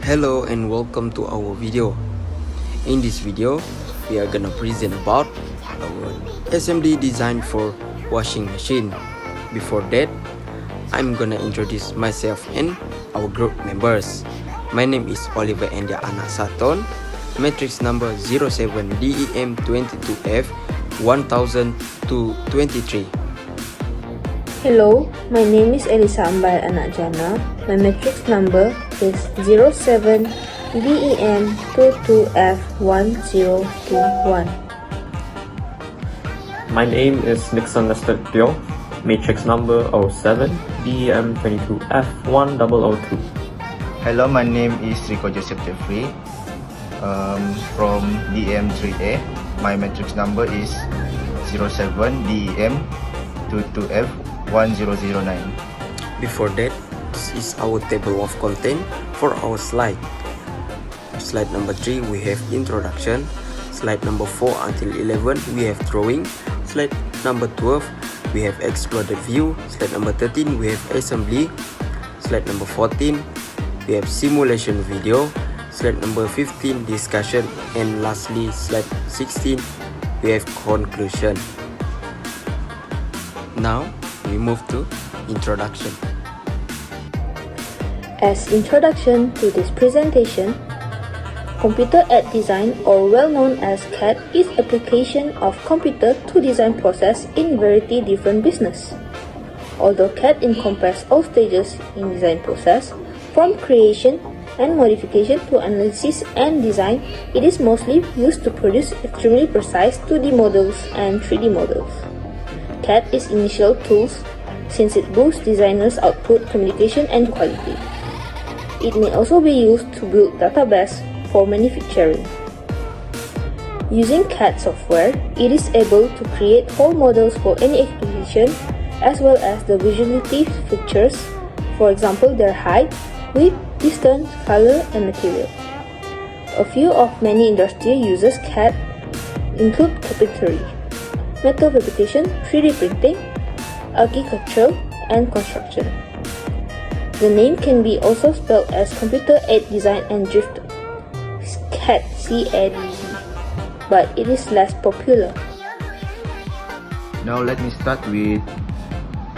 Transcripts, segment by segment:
Hello and welcome to our video. In this video, we are gonna present about our assembly design for washing machine. Before that, I'm gonna introduce myself and our group members. My name is Oliver Endia Anak Saton, matrix number 07DEM22F1000-23. Hello, my name is Elisa Ambar Anak Jana. My matrix number is 07DEM22F1021. My name is Nixon Lester Teo, matrix number 07DEM22F1002. Hello, my name is Rico Joseph Jeffrey from DEM3A. My matrix number is 07DEM22F1009. Before that, this is our table of content for our slide. Slide number 3, we have introduction. Slide number 4 until 11, we have drawing. Slide number 12, we have explore the view. Slide number 13, we have assembly. Slide number 14, we have simulation video. Slide number 15, discussion. And lastly, slide 16, we have conclusion. Now, we move to introduction. As introduction to this presentation, computer-aided design, or well known as CAD, is application of computer to design process in variety different business. Although CAD encompasses all stages in design process, from creation and modification to analysis and design, it is mostly used to produce extremely precise 2D models and 3D models. CAD is initial tools since it boosts designers' output, communication, and quality. It may also be used to build database for manufacturing. Using CAD software, it is able to create whole models for any application as well as the visuality features, for example their height, width, distance, color, and material. A few of many industry uses CAD include carpentry, metal fabrication, 3D printing, agriculture, and construction. The name can be also spelled as computer-aided design and drift, CAD, C-A-D-D, but it is less popular. Now let me start with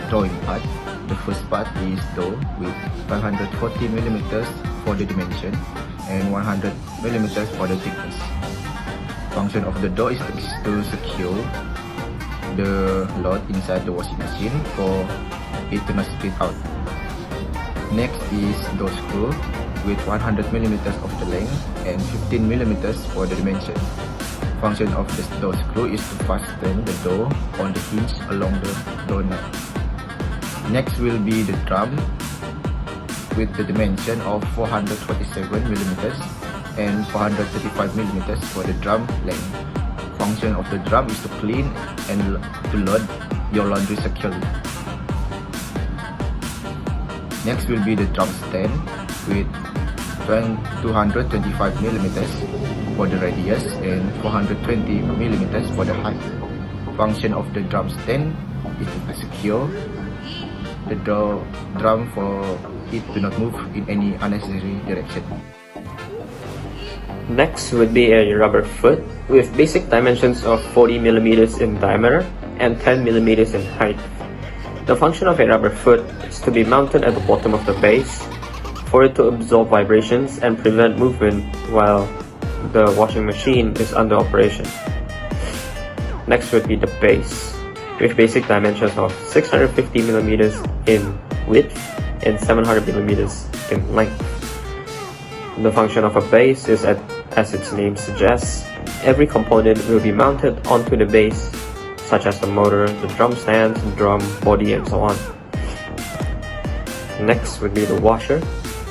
drawing part. The first part is door with 540 mm for the dimension and 100 mm for the thickness. Function of the door is to secure the load inside the washing machine for it to not split out. Next is door screw with 100 mm of the length and 15 mm for the dimension. Function of the door screw is to fasten the door on the hinge along the door knob. Next will be the drum with the dimension of 427 mm and 435 mm for the drum length. Function of the drum is to clean and to load your laundry securely. Next will be the drum stand with 225 mm for the radius and 420 mm for the height. Function of the drum stand is to secure the drum for it to not move in any unnecessary direction. Next would be a rubber foot with basic dimensions of 40 mm in diameter and 10 mm in height. The function of a rubber foot is to be mounted at the bottom of the base for it to absorb vibrations and prevent movement while the washing machine is under operation. Next would be the base with basic dimensions of 650 mm in width and 700 mm in length. The function of a base is, as its name suggests, every component will be mounted onto the base, such as the motor, the drum stands, the drum, body, and so on. Next would be the washer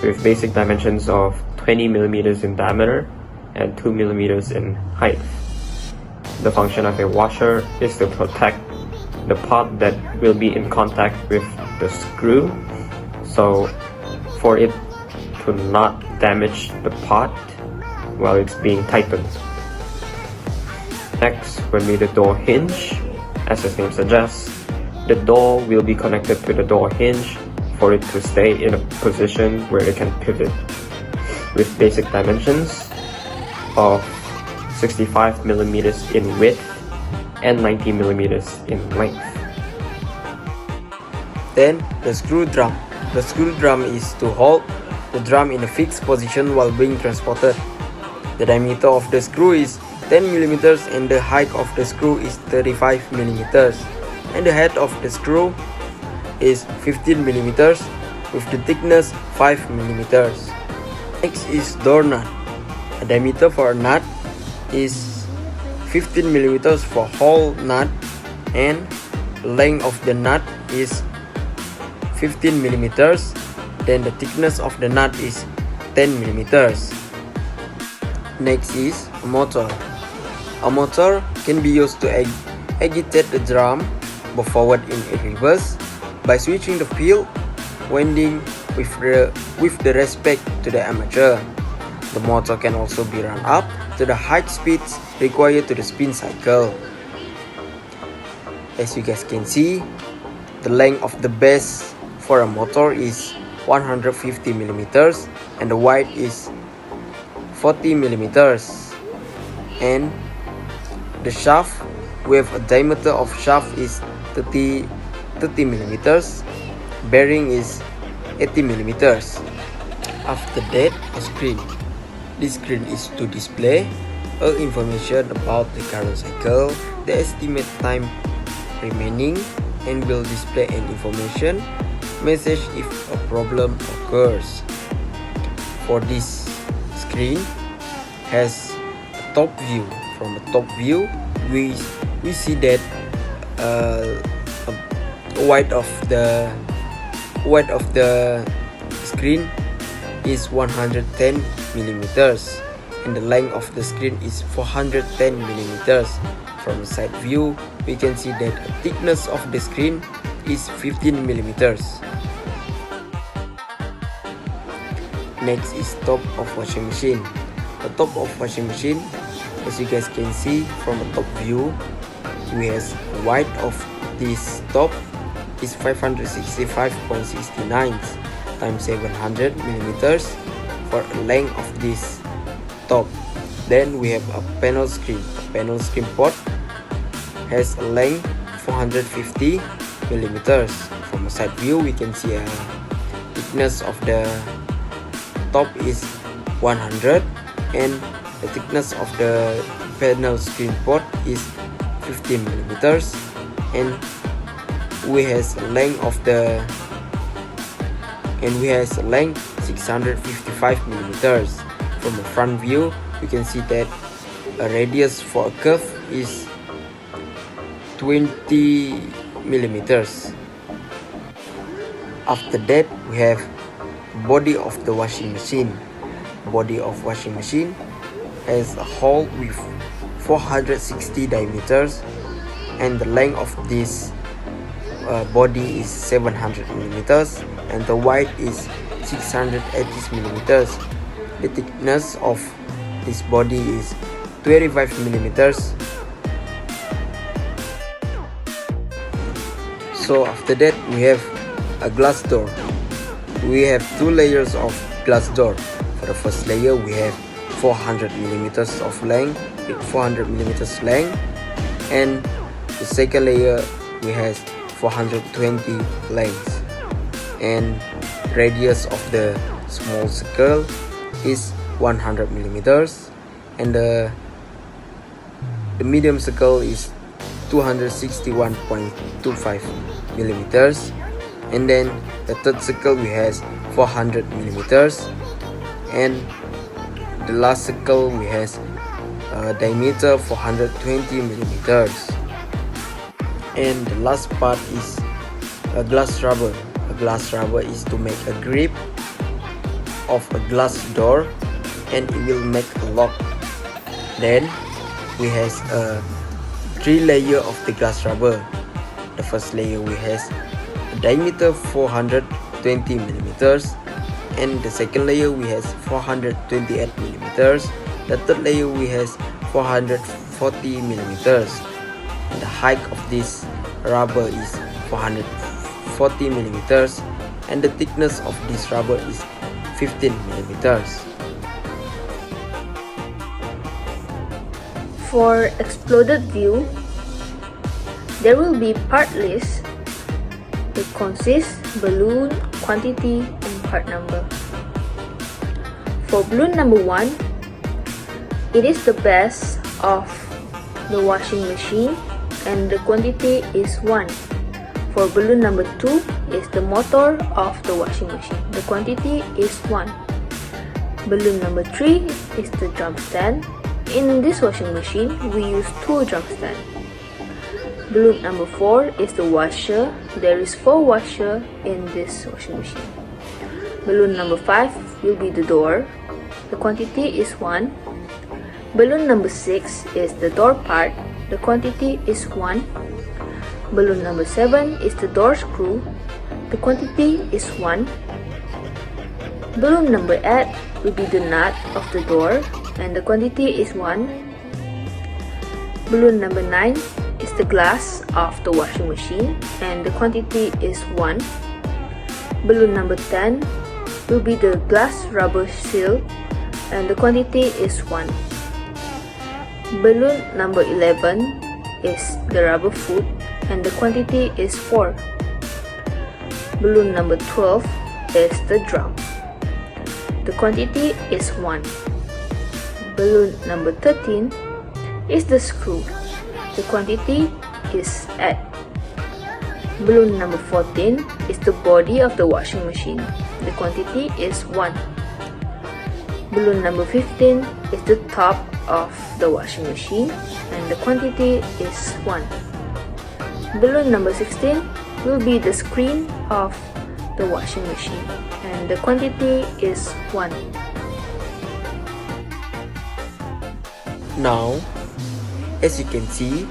with basic dimensions of 20 mm in diameter and 2 mm in height. The function of a washer is to protect the part that will be in contact with the screw, so for it to not damage the part while it's being tightened. Next will be the door hinge. As its name suggests, the door will be connected to the door hinge for it to stay in a position where it can pivot. with basic dimensions of 65 millimeters in width and 90 millimeters in length. Then the screw drum. The screw drum is to hold the drum in a fixed position while being transported. The diameter of the screw is 10 millimeters and the height of the screw is 35 millimeters, and the head of the screw is 15 millimeters with the thickness 5 millimeters. Next is door nut. A diameter for a nut is 15 millimeters for whole nut, and length of the nut is 15 millimeters. Then the thickness of the nut is 10 millimeters. Next is a motor. A motor can be used to agitate the drum both forward and in reverse by switching the field winding with the respect to the armature. The motor can also be run up to the high speeds required to the spin cycle. As you guys can see, the length of the base for a motor is 150 millimeters and the width is 40 millimeters, and the shaft with a diameter of shaft is 30 millimeters, bearing is 80 millimeters. After that, a screen. This screen is to display all information about the current cycle, the estimate time remaining, and will display an information message if a problem occurs. For this screen has a top view. From the top view, we see that width of the screen is 110 millimeters and the length of the screen is 410 millimeters. From the side view, we can see that the thickness of the screen is 15 millimeters. Next is top of washing machine. The top of washing machine, as you guys can see from the top view, we has width of this top is 565.69 times 700 millimeters for a length of this top. Then we have a panel screen. A panel screen port has a length 450 millimeters. From a side view, we can see a thickness of the top is 100 and the thickness of the panel screen port is 15 millimeters, and we has a length 655 millimeters. From the front view, we can see that a radius for a curve is 20 millimeters. After that, we have body of the washing machine. Body of washing machine has a hole with 460 diameters, and the length of this body is 700 millimeters and the width is 680 millimeters. The thickness of this body is 25 millimeters. So after that, we have a glass door. We have two layers of glass door. For the first layer, we have 400 millimeters of length with 400 millimeters length, and the second layer we have 420 length, and radius of the small circle is 100 millimeters, and the medium circle is 261.25 millimeters, and then the third circle we have 400 millimeters, and the last circle we have diameter 420 millimeters. And the last part is a glass rubber. A glass rubber is to make a grip of a glass door, and it will make a lock. Then we have a 3 layer of the glass rubber. The first layer we have a diameter 420 millimeters, and the second layer we have 428 millimeters. The third layer we have 440 millimeters. The height of this rubber is 440 millimeters, and the thickness of this rubber is 15 millimeters. For exploded view, there will be part list. It consists balloon, quantity, and part number. For balloon number 1, it is the base of the washing machine and the quantity is 1. For balloon number 2 is the motor of the washing machine. The quantity is 1. Balloon number 3 is the drum stand. In this washing machine, we use 2 drum stands. Balloon number 4 is the washer. There is 4 washer in this washing machine. Balloon number 5 will be the door. The quantity is 1. Balloon number 6 is the door part. The quantity is 1. Balloon number 7 is the door screw. The quantity is 1. Balloon number 8 will be the nut of the door and the quantity is 1. Balloon number 9 is the glass of the washing machine and the quantity is 1. Balloon number 10 will be the glass rubber seal and the quantity is 1. Balloon number 11 is the rubber foot and the quantity is 4. Balloon number 12 is the drum. The quantity is 1. Balloon number 13 is the screw. The quantity is 8. Balloon number 14 is the body of the washing machine. The quantity is 1. Balloon number 15 is the top of the washing machine and the quantity is 1. Balloon number 16 will be the screen of the washing machine and the quantity is 1. Now, as you can see,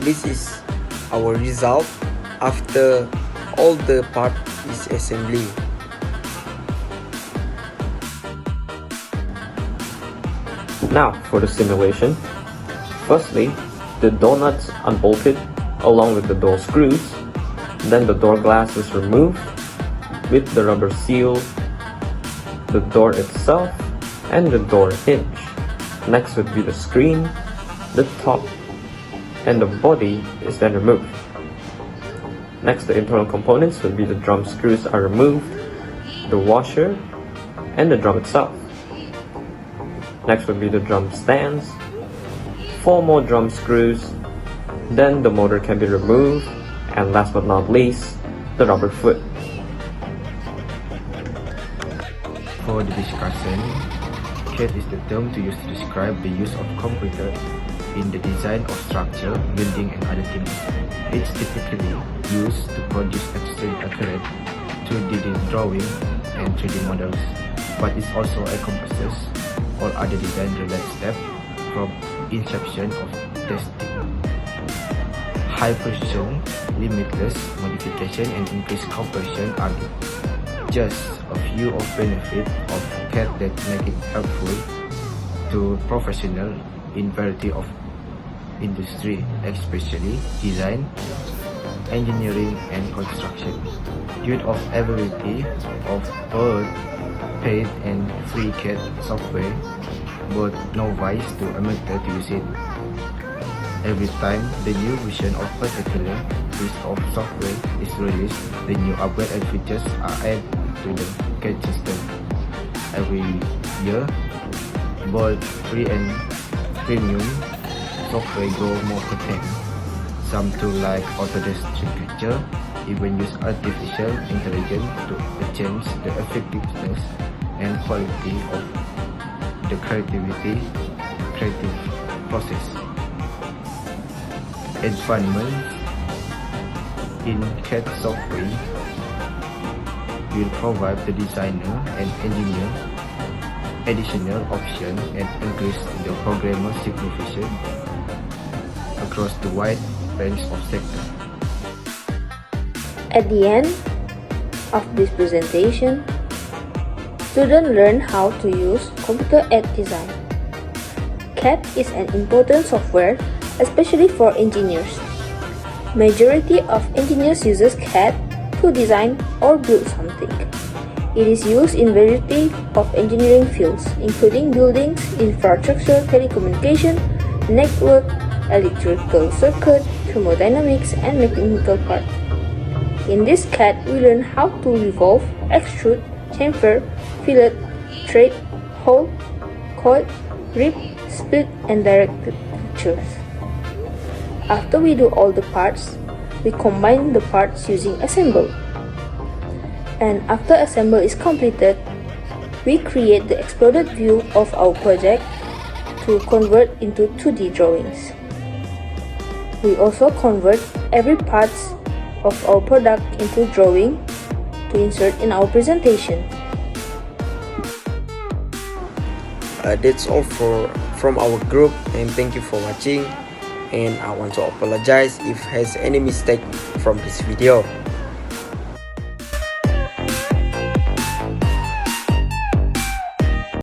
this is our result after all the part is assembly. Now for the simulation. Firstly, the door nuts unbolted along with the door screws. Then the door glass is removed with the rubber seal, the door itself, and the door hinge. Next would be the screen, the top, and the body is then removed. Next, the internal components would be the drum screws are removed, the washer, and the drum itself. Next would be the drum stands, 4 more drum screws, then the motor can be removed, and last but not least, the rubber foot. For the discussion, CAD is the term to use to describe the use of computer in the design of structure, building, and other things. It's typically used to produce extremely accurate 2D drawing and 3D models, but it also encompasses all other design-related steps from inception of testing. High precision, limitless modification, and increased compression are just a few of benefits of CAD that make it helpful to professionals in variety of industry, especially design, engineering, and construction. Due to availability of both paid and free CAD software, both novice to amateur to use it. Every time the new version of particular piece of software is released, the new upgrade and features are added to the CAD system. Every year, both free and premium software grow more content. Some tools like Autodesk Capture even use artificial intelligence to enhance the effectiveness and quality of the creative process. Advancements in CAD software will provide the designer and engineer additional options and increase the programmer significance across the wide range of sectors. At the end of this presentation, students learn how to use computer-aided design. CAD is an important software, especially for engineers. Majority of engineers uses CAD to design or build something. It is used in variety of engineering fields, including buildings, infrastructure, telecommunication, network, electrical circuit, thermodynamics, and mechanical part. In this CAD, we learn how to revolve, extrude, chamfer, fillet, thread, hole, coil, rip, split, and direct features. After we do all the parts, we combine the parts using assemble. And after assemble is completed, we create the exploded view of our project to convert into 2D drawings. We also convert every parts of our product into drawing to insert in our presentation. That's all from our group, and thank you for watching, and I want to apologize if has any mistake from this video.